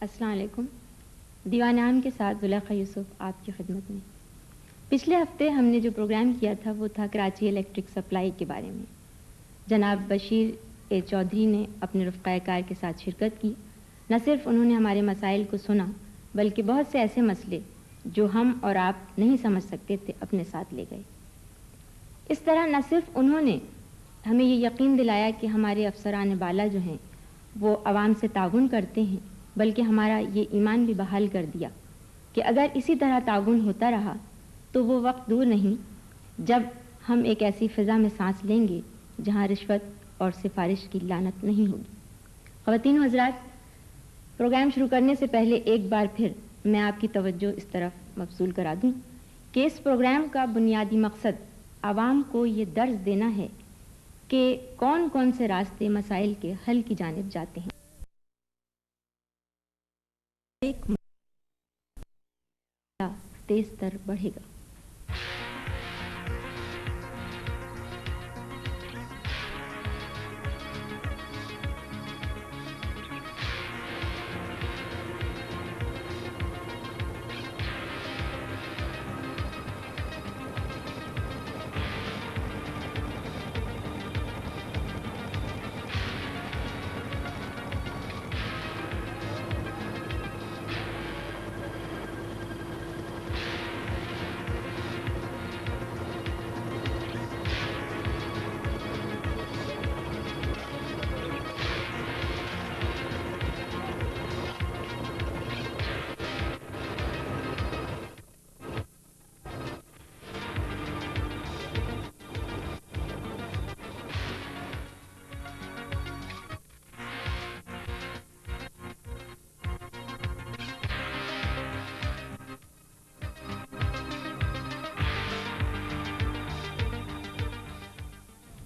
السلام علیکم. دیوان عام کے ساتھ زلیخا یوسف آپ کی خدمت میں. پچھلے ہفتے ہم نے جو پروگرام کیا تھا وہ تھا کراچی الیکٹرک سپلائی کے بارے میں. جناب بشیر اے چودھری نے اپنے رفقائے کار کے ساتھ شرکت کی. نہ صرف انہوں نے ہمارے مسائل کو سنا بلکہ بہت سے ایسے مسئلے جو ہم اور آپ نہیں سمجھ سکتے تھے اپنے ساتھ لے گئے. اس طرح نہ صرف انہوں نے ہمیں یہ یقین دلایا کہ ہمارے افسران بالا جو ہیں وہ عوام سے تعاون کرتے ہیں، بلکہ ہمارا یہ ایمان بھی بحال کر دیا کہ اگر اسی طرح تعاون ہوتا رہا تو وہ وقت دور نہیں جب ہم ایک ایسی فضا میں سانس لیں گے جہاں رشوت اور سفارش کی لعنت نہیں ہوگی. خواتین و حضرات، پروگرام شروع کرنے سے پہلے ایک بار پھر میں آپ کی توجہ اس طرف مبذول کرا دوں کہ اس پروگرام کا بنیادی مقصد عوام کو یہ درس دینا ہے کہ کون کون سے راستے مسائل کے حل کی جانب جاتے ہیں. ایک تیز تر بڑھے گا.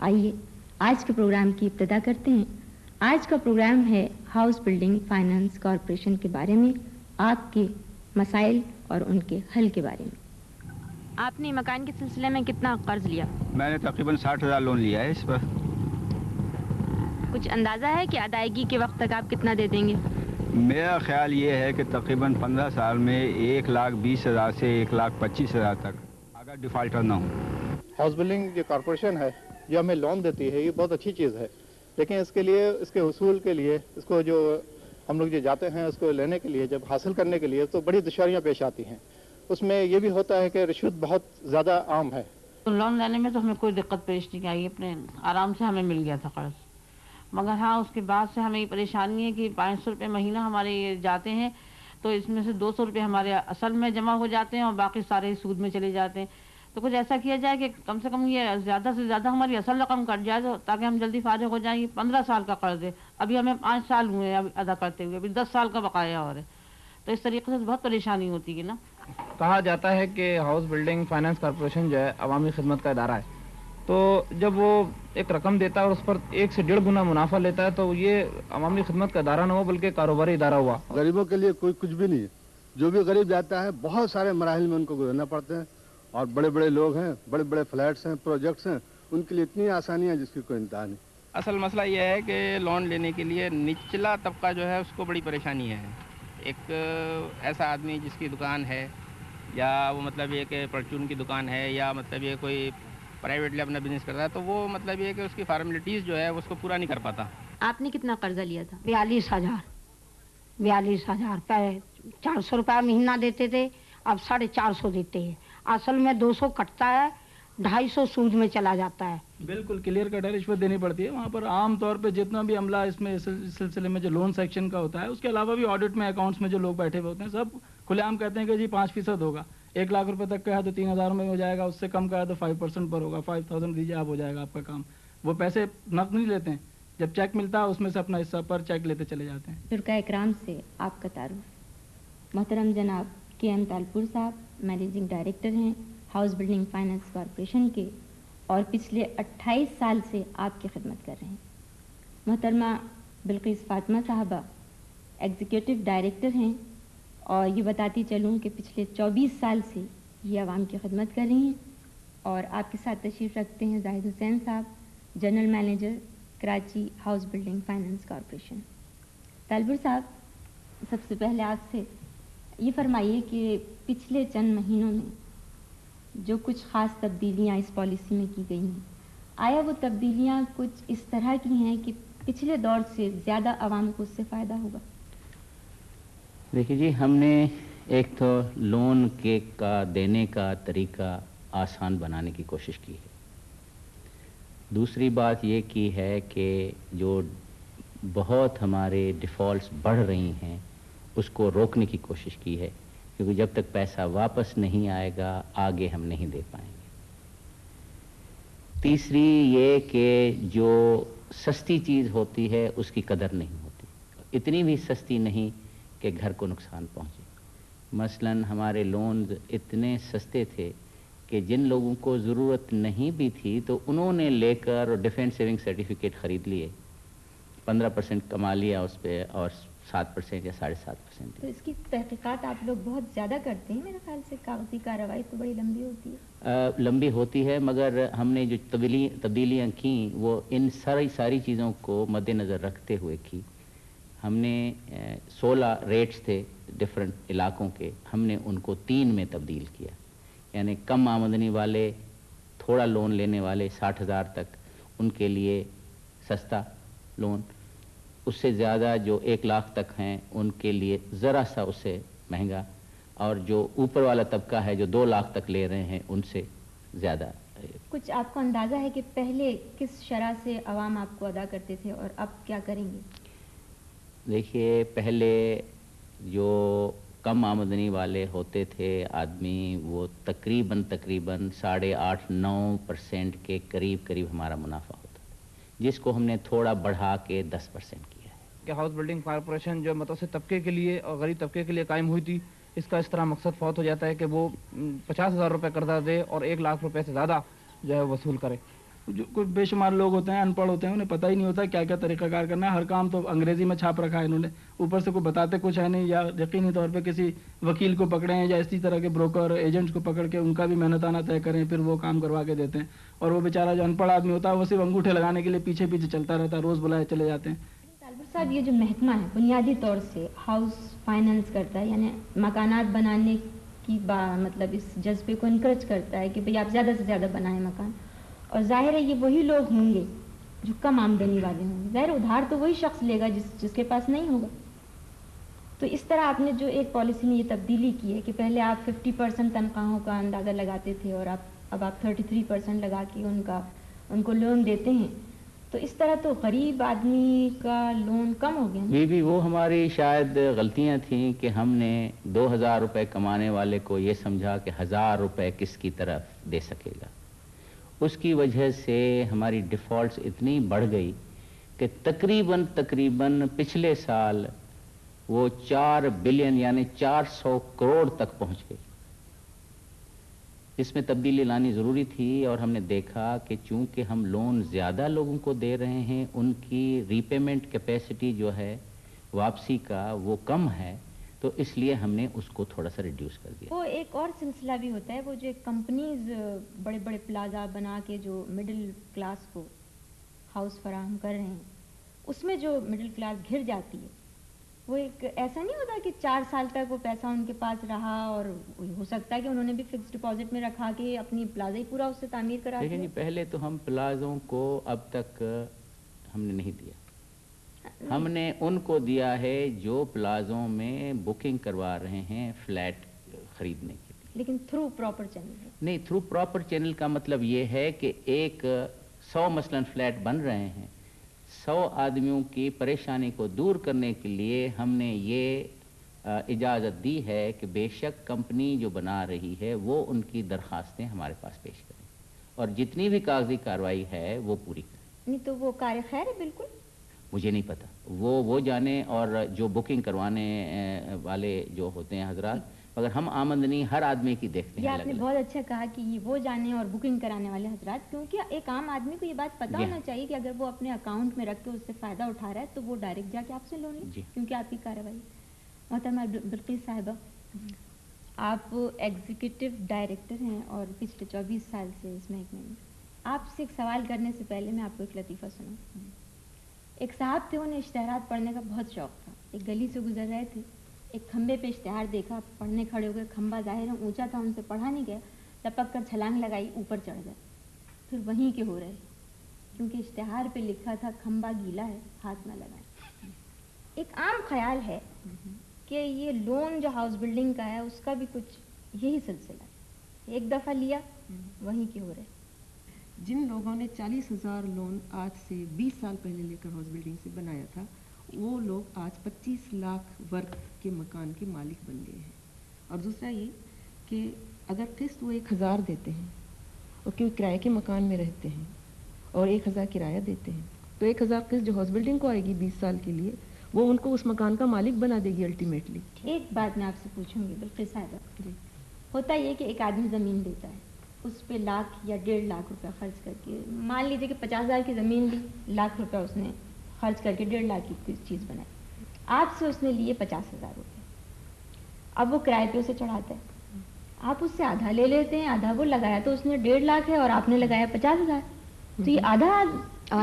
آئیے آج کے پروگرام کی ابتدا کرتے ہیں. آج کا پروگرام ہے ہاؤس بلڈنگ فائنانس کارپوریشن کے بارے میں، آپ کے مسائل اور ان کے حل کے بارے میں. آپ نے مکان کے سلسلے میں کتنا قرض لیا؟ میں نے تقریباً 60,000 لون لیا ہے اس پر. کچھ اندازہ ہے کہ ادائیگی کے وقت تک آپ کتنا دے دیں گے؟ میرا خیال یہ ہے کہ تقریباً 15 سال میں 1,20,000 سے 1,25,000 تک، اگر ڈیفالٹر نہ ہو. ہاؤس بلڈنگ جو کارپوریشن ہے یہ ہمیں لون دیتی ہے، یہ بہت اچھی چیز ہے، لیکن اس کے لیے، اس کے حصول کے لیے، اس کو جو ہم لوگ جو جاتے ہیں اس کو لینے کے لیے، جب حاصل کرنے کے لیے تو بڑی دشواریاں پیش آتی ہیں. اس میں یہ بھی ہوتا ہے کہ رشوت بہت زیادہ عام ہے. لون لینے میں تو ہمیں کوئی دقت پیش نہیں آئی، اپنے آرام سے ہمیں مل گیا تھا قرض. مگر ہاں اس کے بعد سے ہمیں یہ پریشانی ہے کہ 500 روپے مہینہ ہمارے یہ جاتے ہیں تو اس میں سے 200 روپے ہمارے اصل میں جمع ہو جاتے ہیں اور باقی سارے سود میں چلے جاتے ہیں. تو کچھ ایسا کیا جائے کہ کم سے کم یہ زیادہ سے زیادہ ہماری اصل رقم کٹ جائے تاکہ ہم جلدی فارغ ہو جائیں. 15 سال کا قرض ہے، ابھی ہمیں 5 سال ہوئے ہیں ابھی ادا کرتے ہوئے، ابھی 10 سال کا بقایا اور ہے. تو اس طریقے سے بہت پریشانی ہوتی ہے نا. کہا جاتا ہے کہ ہاؤس بلڈنگ فائنانس کارپوریشن جو ہے عوامی خدمت کا ادارہ ہے، تو جب وہ ایک رقم دیتا ہے اور اس پر 1 سے 1.5 گنا منافع لیتا ہے تو یہ عوامی خدمت کا ادارہ نہ ہو بلکہ کاروباری ادارہ ہوا. غریبوں کے لیے کوئی کچھ بھی نہیں ہے. جو بھی غریب جاتا ہے بہت سارے مراحل میں ان کو گزرنا پڑتے ہیں، اور بڑے بڑے لوگ ہیں، بڑے بڑے فلیٹس ہیں، پروجیکٹس ہیں، ان کے لیے اتنی آسانیاں جس کی کوئی انتہا نہیں. اصل مسئلہ یہ ہے کہ لون لینے کے لیے نچلا طبقہ جو ہے اس کو بڑی پریشانی ہے. ایک ایسا آدمی جس کی دکان ہے یا وہ مطلب یہ کہ پرچون کی دکان ہے یا مطلب یہ کوئی پرائیویٹلی اپنا بزنس کرتا ہے تو وہ مطلب یہ کہ اس کی فارمیلٹیز جو ہے اس کو پورا نہیں کر پاتا. آپ نے کتنا قرضہ لیا تھا؟ 42,000 پہ 400 روپیہ مہینہ دیتے تھے، اب 450 دیتے ہیں. اصل میں 200 کٹتا ہے، 250 سود میں چلا جاتا ہے. بالکل کلیئر کٹ ہے، رشوت دینی پڑتی ہے وہاں پر. عام طور پہ جتنا بھی عملہ اس میں اس سلسلے میں جو لون سیکشن کا ہوتا ہے، اس کے علاوہ بھی آڈٹ میں اکاؤنٹس میں جو لوگ بیٹھے ہوئے ہوتے ہیں سب کھلے عام کہتے ہیں کہ جی 5% ہوگا. 1 لاکھ روپے تک کا ہے تو 3,000 میں ہو جائے گا، اس سے کم کا ہے تو 5% پر ہوگا. 5,000 دیجیے آپ، ہو جائے گا آپ کا کام. وہ پیسے نقد نہیں لیتے ہیں، جب چیک ملتا ہے اس میں سے اپنا حصہ پر چیک لیتے چلے جاتے ہیں. شرکاء اکرام سے آپ کا تعارف. محترم جناب کے.ایم. تالپور صاحب مینیجنگ ڈائریکٹر ہیں ہاؤس بلڈنگ فائنانس کارپوریشن کے اور پچھلے 28 سال سے آپ کی خدمت کر رہے ہیں. محترمہ بلقیس فاطمہ صاحبہ ایگزیکٹو ڈائریکٹر ہیں اور یہ بتاتی چلوں کہ پچھلے 24 سال سے یہ عوام کی خدمت کر رہی ہیں. اور آپ کے ساتھ تشریف رکھتے ہیں زاہد حسین صاحب، general manager Karachi house building finance corporation. Talpur صاحب، سب سے پہلے آپ سے یہ فرمائیے کہ پچھلے چند مہینوں میں جو کچھ خاص تبدیلیاں اس پالیسی میں کی گئی ہیں، آیا وہ تبدیلیاں کچھ اس طرح کی ہیں کہ پچھلے دور سے زیادہ عوام کو اس سے فائدہ ہوگا؟ دیکھیے جی، ہم نے ایک تو لون کا دینے کا طریقہ آسان بنانے کی کوشش کی ہے. دوسری بات یہ کی ہے کہ جو بہت ہمارے ڈیفالٹس بڑھ رہی ہیں اس کو روکنے کی کوشش کی ہے، کیونکہ جب تک پیسہ واپس نہیں آئے گا آگے ہم نہیں دے پائیں گے. تیسری یہ کہ جو سستی چیز ہوتی ہے اس کی قدر نہیں ہوتی، اتنی بھی سستی نہیں کہ گھر کو نقصان پہنچے. مثلاً ہمارے لونز اتنے سستے تھے کہ جن لوگوں کو ضرورت نہیں بھی تھی تو انہوں نے لے کر ڈیفینس سیونگ سرٹیفکیٹ خرید لیے، 15% کما لیا اس پہ اور 7% یا 7.5%. تو اس کی تحقیقات آپ لوگ بہت زیادہ کرتے ہیں میرے خیال سے، کاغذی کارروائی تو بڑی لمبی ہوتی ہے. لمبی ہوتی ہے، مگر ہم نے جو تبدیلیاں کیں وہ ان ساری چیزوں کو مد نظر رکھتے ہوئے کی. ہم نے 16 ریٹس تھے ڈفرینٹ علاقوں کے، ہم نے ان کو 3 میں تبدیل کیا. یعنی کم آمدنی والے، تھوڑا لون لینے والے 60,000 تک، ان کے لیے سستا لون. اس سے زیادہ جو 1 لاکھ تک ہیں ان کے لیے ذرا سا اس سے مہنگا، اور جو اوپر والا طبقہ ہے جو 2 لاکھ تک لے رہے ہیں ان سے زیادہ. کچھ آپ کو اندازہ ہے کہ پہلے کس شرح سے عوام آپ کو ادا کرتے تھے اور اب کیا کریں گے؟ دیکھیے، پہلے جو کم آمدنی والے ہوتے تھے آدمی، وہ تقریباً 8.5-9% کے قریب ہمارا منافع ہوتا تھا، جس کو ہم نے تھوڑا بڑھا کے 10% کیا ہے. کہ ہاؤس بلڈنگ کارپوریشن جو متوسط طبقے کے لیے اور غریب طبقے کے لیے قائم ہوئی تھی، اس کا اس طرح مقصد فوت ہو جاتا ہے کہ وہ 50,000 روپے قرضہ دے اور 1 لاکھ روپے سے زیادہ جو ہے وصول کرے. جو کوئی بے شمار لوگ ہوتے ہیں ان پڑھ ہوتے ہیں، انہیں پتہ ہی نہیں ہوتا کیا کیا طریقہ کار کرنا ہے. ہر کام تو انگریزی میں چھاپ رکھا ہے انہوں نے، اوپر سے کوئی بتاتے کچھ ہے نہیں، یا یقینی طور پہ کسی وکیل کو پکڑے ہیں یا اسی طرح کے بروکر ایجنٹس کو پکڑ کے ان کا بھی محنتانہ طے کریں، پھر وہ کام کروا کے دیتے ہیں. اور وہ بیچارہ جو ان پڑھ آدمی ہوتا ہے وہ صرف انگوٹھے لگانے کے لیے پیچھے چلتا رہتا ہے، روز بلائے چلے جاتے ہیں. طالب صاحب، یہ جو محکمہ ہے بنیادی طور سے ہاؤس فائنانس کرتا ہے، یعنی مکانات بنانے کی مطلب اس جذبے کو انکریج کرتا ہے کہ بھئی آپ زیادہ سے زیادہ بنائیں مکان. اور ظاہر ہے یہ وہی لوگ ہوں گے جو کم آمدنی والے ہوں گے، ظاہر ادھار تو وہی شخص لے گا جس کے پاس نہیں ہوگا. تو اس طرح آپ نے جو ایک پالیسی میں یہ تبدیلی کی ہے کہ پہلے آپ 50% تنخواہوں کا اندازہ لگاتے تھے اور اب آپ 33% لگا کے ان کو لون دیتے ہیں، تو اس طرح تو غریب آدمی کا لون کم ہو گیا. بھی وہ ہماری شاید غلطیاں تھیں کہ ہم نے 2,000 روپے کمانے والے کو یہ سمجھا کہ 1,000 روپے کس کی طرف دے سکے گا. اس کی وجہ سے ہماری ڈیفالٹس اتنی بڑھ گئی کہ تقریباً پچھلے سال وہ 4 بلین یعنی 400 کروڑ تک پہنچ گئی. اس میں تبدیلی لانی ضروری تھی، اور ہم نے دیکھا کہ چونکہ ہم لون زیادہ لوگوں کو دے رہے ہیں، ان کی ری پیمنٹ کیپیسٹی جو ہے واپسی کا وہ کم ہے، تو اس لیے ہم نے اس کو تھوڑا سا ریڈیوس کر دیا. وہ ایک اور سلسلہ بھی ہوتا ہے، وہ جو کمپنیز بڑے بڑے پلازا بنا کے جو مڈل کلاس کو ہاؤس فراہم کر رہے ہیں، اس میں جو مڈل کلاس گھر جاتی ہے، وہ ایک ایسا نہیں ہوتا کہ 4 سال تک وہ پیسہ ان کے پاس رہا، اور ہو سکتا ہے کہ انہوں نے بھی فکس ڈپازٹ میں رکھا کہ اپنی پلازا ہی پورا اس سے تعمیر کرا دیا. لیکن پہلے تو ہم پلازوں کو اب تک ہم نے نہیں دیا. ہم نے ان کو دیا ہے جو پلازوں میں بکنگ کروا رہے ہیں فلیٹ خریدنے کے لیے. لیکن تھرو پراپر چینل نہیں، تھرو پراپر چینل کا مطلب یہ ہے کہ 100 مثلاً فلیٹ بن رہے ہیں، 100 آدمیوں کی پریشانی کو دور کرنے کے لیے ہم نے یہ اجازت دی ہے کہ بے شک کمپنی جو بنا رہی ہے وہ ان کی درخواستیں ہمارے پاس پیش کریں اور جتنی بھی کاغذی کارروائی ہے وہ پوری کریں. نہیں تو وہ کار خیر ہے. بالکل مجھے نہیں پتا، وہ جانے، اور جو بکنگ کروانے والے جو ہوتے ہیں حضرات، مگر ہم آمدنی ہر آدمی کی دیکھتے ہیں. یہ آپ نے بہت اچھا کہا کہ یہ وہ جانے اور بکنگ کرانے والے حضرات، کیونکہ ایک عام آدمی کو یہ بات پتہ ہونا چاہیے کہ اگر وہ اپنے اکاؤنٹ میں رکھ کے اس سے فائدہ اٹھا رہا ہے تو وہ ڈائریکٹ جا کے آپ سے لون لے، کیونکہ آپ کی کارروائی. محترمہ بلقیس صاحبہ، آپ ایگزیکٹو ڈائریکٹر ہیں اور پچھلے 24 سال سے اس محکمے میں. آپ سے ایک سوال کرنے سے پہلے میں آپ کو ایک لطیفہ سناؤں. ایک صاحب تھے، انہیں اشتہارات پڑھنے کا بہت شوق تھا. ایک گلی سے گزر رہے تھے, ایک کھمبے پہ اشتہار دیکھا, پڑھنے کھڑے ہو گئے, کھمبا ظاہر ہے اونچا تھا, ان سے پڑھا نہیں گیا, لپک کر چھلانگ لگائی, اوپر چڑھ گئے. پھر وہیں کے ہو رہے, کیونکہ اشتہار پہ لکھا تھا کھمبا گیلا ہے ہاتھ نہ لگائیں. ایک عام خیال ہے کہ یہ لون جو ہاؤس بلڈنگ کا ہے اس کا بھی کچھ یہی سلسلہ ہے, ایک دفعہ لیا وہیں کے ہو رہے. جن لوگوں نے 40,000 لون آج سے 20 سال پہلے لے کر ہاؤس بلڈنگ سے بنایا تھا, وہ لوگ آج 25 لاکھ ورگ کے مکان کے مالک بن گئے ہیں. اور دوسرا یہ کہ اگر قسط وہ 1,000 دیتے ہیں اور کیوں کرائے کے مکان میں رہتے ہیں اور 1,000 کرایہ دیتے ہیں, تو 1,000 قسط جو ہاؤس بلڈنگ کو آئے گی 20 سال کے لیے, وہ ان کو اس مکان کا مالک بنا دے گی الٹیمیٹلی. ایک بات میں آپ سے پوچھوں گی بلقیس صاحبہ, ہوتا یہ کہ ایک آدمی زمین لیتا ہے, اس پہ 1,00,000 یا 1.5 لاکھ روپے خرچ کر کے, مان لیجیے کہ 50,000 کی زمین لی, 1,00,000 روپے اس نے خرچ کر کے 1.5 لاکھ کی چیز بنائی. آپ سے اس نے لیے 50,000 روپے, اب وہ کرائے پہ اسے چڑھاتا ہے, آپ اس سے آدھا لے لیتے ہیں, آدھا وہ لگایا تو اس نے 1.5 لاکھ ہے اور آپ نے لگایا 50,000, تو یہ آدھا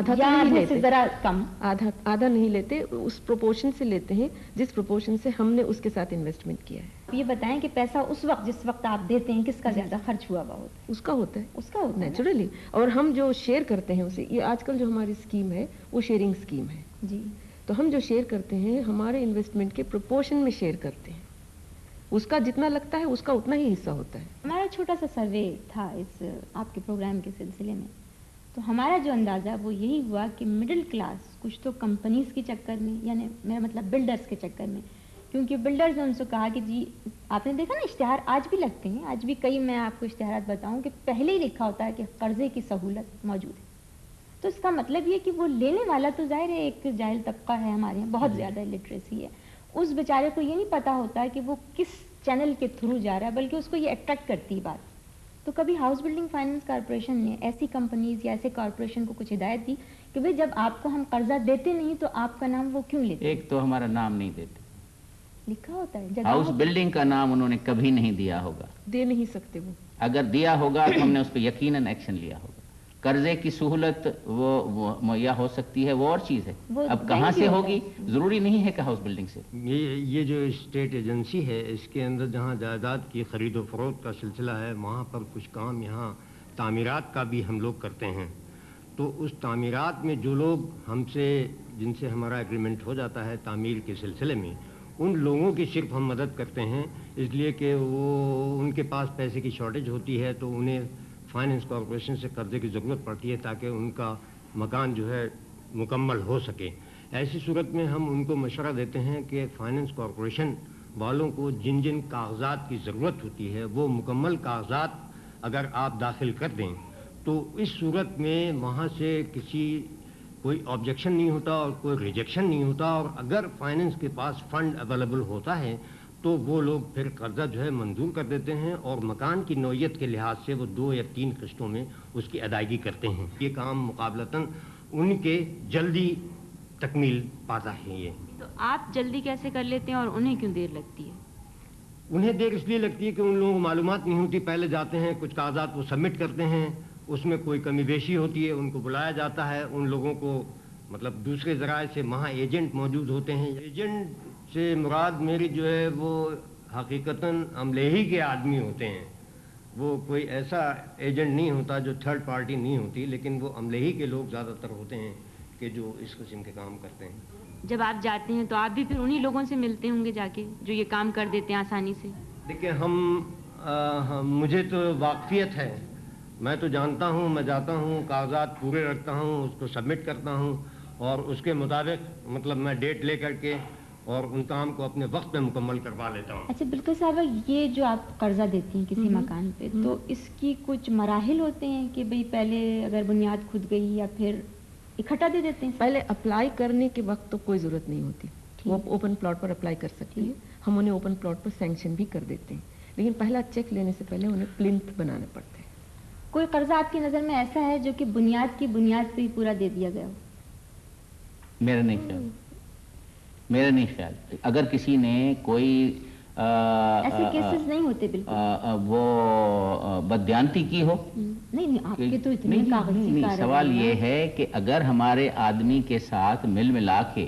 تو نہیں لیتے, ذرا کم, آدھا نہیں لیتے, اس پروپورشن سے لیتے ہیں جس پروپورشن سے ہم نے اس کے ساتھ انویسٹمنٹ کیا ہے. یہ بتائیں کہ پیسہ اس وقت جس وقت آپ دیتے ہیں کس کا زیادہ خرچ ہوا ہوتا ہے؟ اس کا ہوتا ہے, اس کا ہوتا ہے نیچرلی. اور ہم جو شیئر کرتے ہیں اسے, یہ آج کل جو ہماری اسکیم ہے وہ شیئرنگ اسکیم ہے. جی, تو ہم جو شیئر کرتے ہیں ہمارے انویسٹمنٹ کے پروپورشن میں شیئر کرتے ہیں, اس کا جتنا لگتا ہے اس کا اتنا ہی حصہ ہوتا ہے. ہمارا چھوٹا سا سروے تھا اس آپ کے پروگرام کے سلسلے میں, تو ہمارا جو اندازہ وہ یہی ہوا کہ مڈل کلاس کچھ تو کمپنیز کے چکر میں, یعنی میرا مطلب بلڈرز کے چکر میں, کیونکہ بلڈرز نے ان سے کہا کہ جی آپ نے دیکھا نا اشتہار آج بھی لگتے ہیں, آج بھی کئی, میں آپ کو اشتہارات بتاؤں کہ پہلے ہی لکھا ہوتا ہے کہ قرضے کی سہولت موجود ہے. تو اس کا مطلب یہ کہ وہ لینے والا تو ظاہر ہے ایک جاہل طبقہ ہے ہمارے یہاں, بہت زیادہ لٹریسی ہے, اس بیچارے کو یہ نہیں پتا ہوتا کہ وہ کس چینل کے تھرو جا رہا ہے, بلکہ اس کو یہ اٹریکٹ کرتی ہے بات. تو کبھی ہاؤس بلڈنگ فائنینس کارپوریشن نے ایسی کمپنیز یا ایسے کارپوریشن کو کچھ ہدایت دی کہ بھئی جب آپ کو ہم قرضہ دیتے نہیں تو آپ کا نام وہ کیوں لیتے؟ ایک تو ہمارا نام نہیں دیتے, لکھا ہوتا ہے ہاؤس بلڈنگ کا نام انہوں نے کبھی نہیں دیا ہوگا, دے نہیں سکتے وہ, اگر دیا ہوگا تو ہم نے اس پہ یقیناً ایکشن لیا ہوگا. قرضے کی سہولت وہ مہیا ہو سکتی ہے, وہ اور چیز ہے, اب کہاں سے ہوگی, ضروری نہیں ہے کہ ہاؤس بلڈنگ سے. یہ جو اسٹیٹ ایجنسی ہے اس کے اندر جہاں جائیداد کی خرید و فروخت کا سلسلہ ہے, وہاں پر کچھ کام یہاں تعمیرات کا بھی ہم لوگ کرتے ہیں. تو اس تعمیرات میں جو لوگ ہم سے, جن سے ہمارا ایگریمنٹ ہو جاتا ہے تعمیر کے سلسلے میں, ان لوگوں کی صرف ہم مدد کرتے ہیں, اس لیے کہ وہ ان کے پاس پیسے کی شارٹیج ہوتی ہے تو انہیں فائنینس کارپوریشن سے قرضے کی ضرورت پڑتی ہے تاکہ ان کا مکان جو ہے مکمل ہو سکے. ایسی صورت میں ہم ان کو مشورہ دیتے ہیں کہ فائنینس کارپوریشن والوں کو جن جن کاغذات کی ضرورت ہوتی ہے وہ مکمل کاغذات اگر آپ داخل کر دیں تو اس صورت میں وہاں سے کوئی آبجیکشن نہیں ہوتا اور کوئی ریجیکشن نہیں ہوتا, اور اگر فائنینس کے پاس فنڈ اویلیبل ہوتا ہے تو وہ لوگ پھر قرضہ جو ہے منظور کر دیتے ہیں, اور مکان کی نوعیت کے لحاظ سے وہ 2 یا 3 قسطوں میں اس کی ادائیگی کرتے ہیں. یہ کام مقابلتاً ان کے جلدی تکمیل پاتا ہے. یہ تو آپ جلدی کیسے کر لیتے ہیں اور انہیں کیوں دیر لگتی ہے؟ انہیں دیر اس لیے لگتی ہے کہ ان لوگوں کو معلومات نہیں ہوتی, پہلے جاتے ہیں کچھ کاغذات وہ سبمٹ کرتے ہیں, اس میں کوئی کمی بیشی ہوتی ہے, ان کو بلایا جاتا ہے, ان لوگوں کو مطلب دوسرے ذرائع سے وہاں ایجنٹ موجود ہوتے ہیں. ایجنٹ سے مراد میری جو ہے وہ حقیقتاً عملے ہی کے آدمی ہوتے ہیں, وہ کوئی ایسا ایجنٹ نہیں ہوتا جو تھرڈ پارٹی نہیں ہوتی, لیکن وہ عملے ہی کے لوگ زیادہ تر ہوتے ہیں کہ جو اس قسم کے کام کرتے ہیں. جب آپ جاتے ہیں تو آپ بھی پھر انہی لوگوں سے ملتے ہوں گے جا کے جو یہ کام کر دیتے ہیں آسانی سے؟ دیکھیں مجھے تو واقفیت ہے, میں تو جانتا ہوں, میں جاتا ہوں, کاغذات پورے رکھتا ہوں, اس کو سبمٹ کرتا ہوں, اور اس کے مطابق مطلب میں ڈیٹ لے کر کے اور ان کام کو اپنے وقت میں مکمل کروا لیتا ہوں. اچھا بالکل صاحبہ, یہ جو آپ قرضہ دیتی ہیں کسی مکان پہ, تو اس کی کچھ مراحل ہوتے ہیں کہ بھئی پہلے اگر بنیاد کھد گئی یا پھر اکٹھا دے دیتے ہیں؟ پہلے اپلائی کرنے کے وقت تو کوئی ضرورت نہیں ہوتی, وہ اوپن پلاٹ پر اپلائی کر سکتی ہے, ہم انہیں اوپن پلاٹ پر سینکشن بھی کر دیتے ہیں, لیکن پہلا چیک لینے سے پہلے انہیں پلنتھ بنانا پڑتا ہے. کوئی قرضہ آپ کی نظر میں ایسا ہے جو کہ بنیاد کی بنیاد پہ ہی پورا دے دیا گیا ہو؟ میرا نہیں خیال. اگر کسی نے کوئی ایسے کیسز نہیں ہوتے بالکل وہ بددیانتی کی ہو, نہیں آپ کے تو اتنے کاغذی سوال یہ ہے کہ اگر ہمارے آدمی کے ساتھ مل ملا کے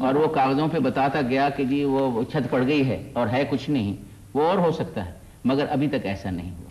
اور وہ کاغذوں پہ بتاتا گیا کہ جی وہ چھت پڑ گئی ہے اور ہے کچھ نہیں، وہ اور ہو سکتا ہے، مگر ابھی تک ایسا نہیں ہوا۔